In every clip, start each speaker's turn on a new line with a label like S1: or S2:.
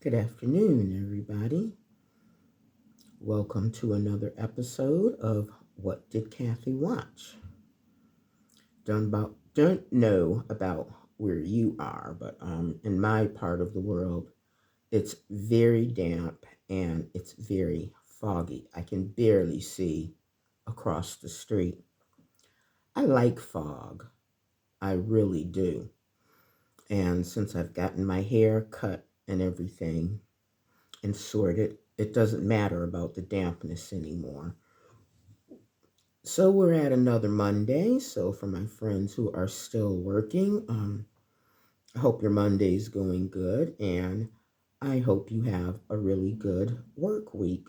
S1: Good afternoon, everybody. Welcome to another episode of What Did Kathy Watch? Don't know about where you are, but in my part of the world, it's very damp and it's very foggy. I can barely see across the street. I like fog. I really do. And since I've gotten my hair cut and everything, and sorted, it doesn't matter about the dampness anymore. So we're at another Monday. So for my friends who are still working, I hope your Monday's going good, and I hope you have a really good work week.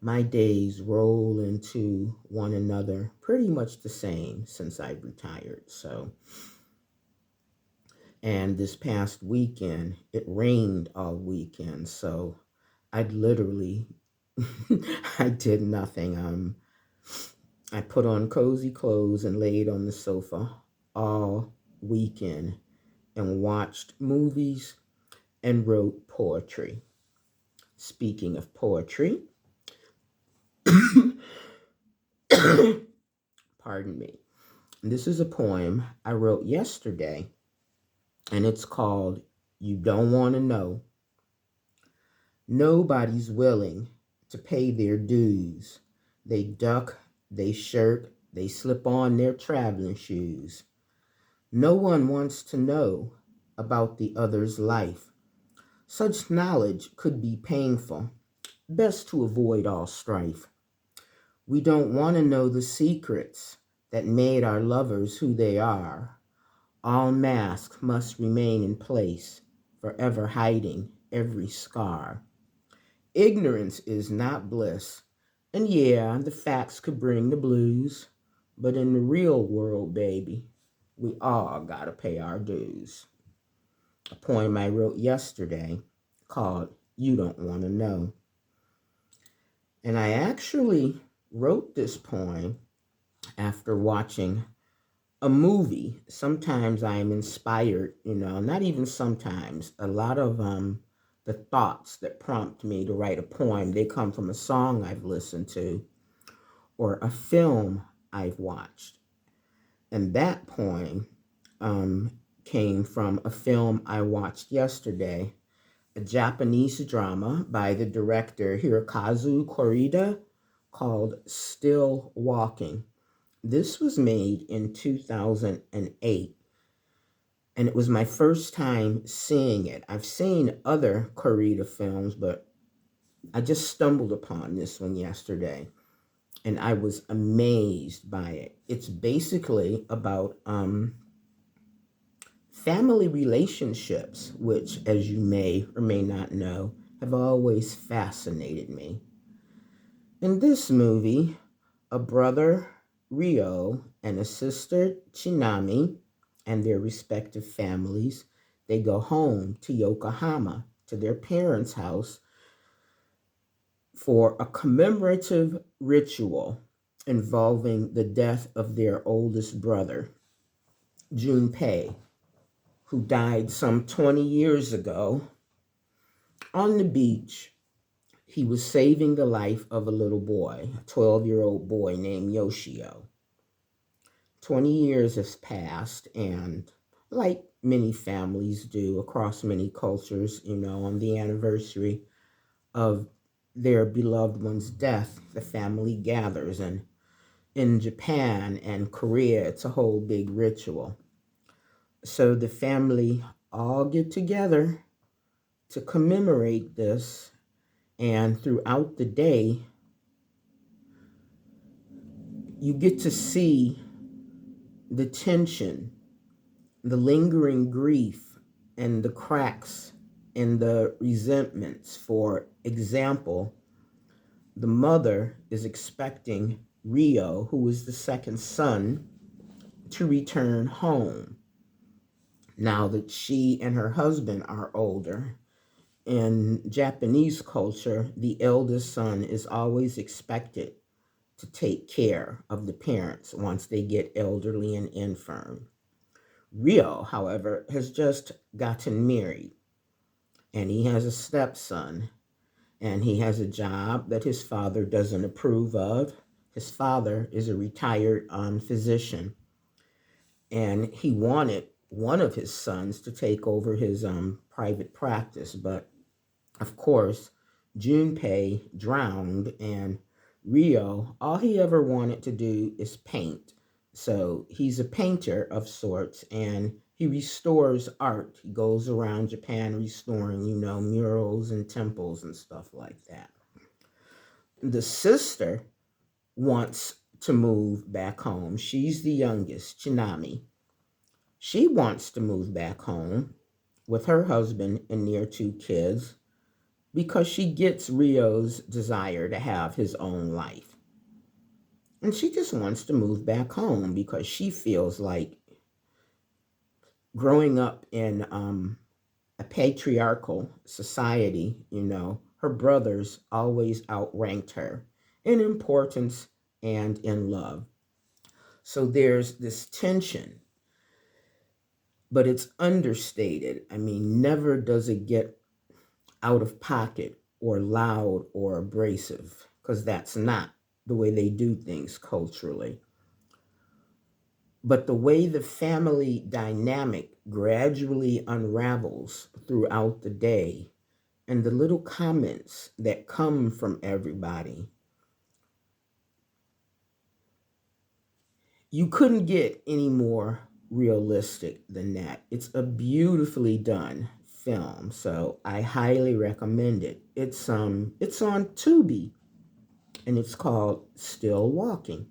S1: My days roll into one another pretty much the same since I retired. And this past weekend, it rained all weekend, so I'd literally I did nothing. I put on cozy clothes and laid on the sofa all weekend and watched movies and wrote poetry. Speaking of poetry, pardon me. This is a poem I wrote yesterday, and it's called You Don't Want to Know. Nobody's willing to pay their dues. They duck, they shirk, they slip on their traveling shoes. No one wants to know about the other's life. Such knowledge could be painful. Best to avoid all strife. We don't want to know the secrets that made our lovers who they are. All masks must remain in place, forever hiding every scar. Ignorance is not bliss. And yeah, the facts could bring the blues. But in the real world, baby, we all gotta pay our dues. A poem I wrote yesterday called You Don't Want to Know. And I actually wrote this poem after watching a movie. Sometimes I am inspired, not even sometimes. A lot of the thoughts that prompt me to write a poem, they come from a song I've listened to or a film I've watched. And that poem came from a film I watched yesterday, a Japanese drama by the director Hirokazu Koreeda called Still Walking. This was made in 2008, and it was my first time seeing it. I've seen other Koreeda films, but I just stumbled upon this one yesterday, and I was amazed by it. It's basically about family relationships, which, as you may or may not know, have always fascinated me. In this movie, a brother, Ryo, and a sister, Chinami, and their respective families, they go home to Yokohama, to their parents' house, for a commemorative ritual involving the death of their oldest brother, Junpei, who died some 20 years ago. On the beach, he was saving the life of a little boy, a 12-year-old boy named Yoshio. 20 years has passed, and like many families do across many cultures, on the anniversary of their beloved one's death, the family gathers. And in Japan and Korea, it's a whole big ritual. So the family all get together to commemorate this, and throughout the day, you get to see the tension, the lingering grief, and the cracks and the resentments. For example, the mother is expecting Rio, who is the second son, to return home now that she and her husband are older. In Japanese culture, the eldest son is always expected to take care of the parents once they get elderly and infirm. Rio, however, has just gotten married, and he has a stepson, and he has a job that his father doesn't approve of. His father is a retired physician, and he wanted one of his sons to take over his private practice, but of course, Junpei drowned, and Rio, all he ever wanted to do is paint. So he's a painter of sorts, and he restores art. He goes around Japan restoring, murals and temples and stuff like that. The sister wants to move back home. She's the youngest, Chinami. She wants to move back home with her husband and their two kids because she gets Rio's desire to have his own life. And she just wants to move back home because she feels like growing up in a patriarchal society, her brothers always outranked her in importance and in love. So there's this tension, but it's understated. I mean, never does it get out of pocket or loud or abrasive, because that's not the way they do things culturally. But the way the family dynamic gradually unravels throughout the day, and the little comments that come from everybody, you couldn't get any more realistic than that. It's a beautifully done film, so I highly recommend it. It's on Tubi, and it's called Still Walking.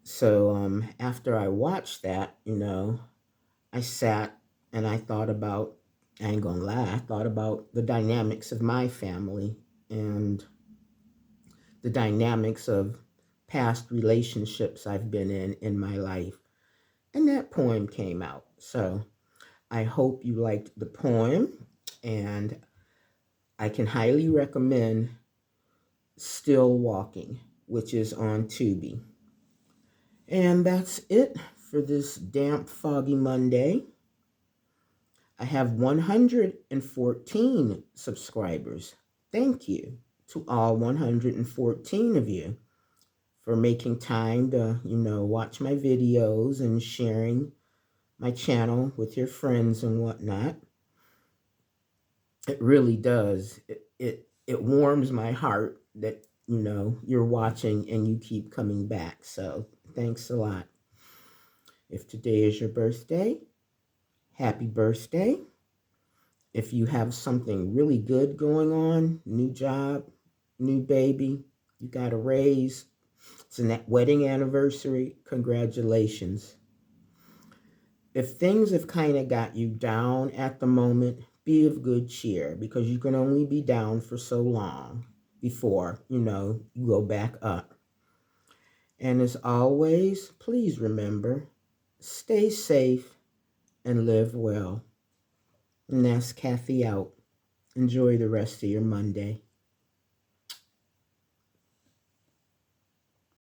S1: So after I watched that, I sat and I thought about, I ain't gonna lie, I thought about the dynamics of my family and the dynamics of past relationships I've been in my life. And that poem came out. So I hope you liked the poem, and I can highly recommend Still Walking, which is on Tubi. And that's it for this damp, foggy Monday. I have 114 subscribers. Thank you to all 114 of you for making time to, watch my videos and sharing my channel with your friends and whatnot. It really does. It warms my heart that, you're watching and you keep coming back. So thanks a lot. If today is your birthday, happy birthday. If you have something really good going on, new job, new baby, you got a raise, it's a wedding anniversary, congratulations. If things have kind of got you down at the moment, be of good cheer, because you can only be down for so long before, you go back up. And as always, please remember, stay safe and live well. And that's Kathy out. Enjoy the rest of your Monday.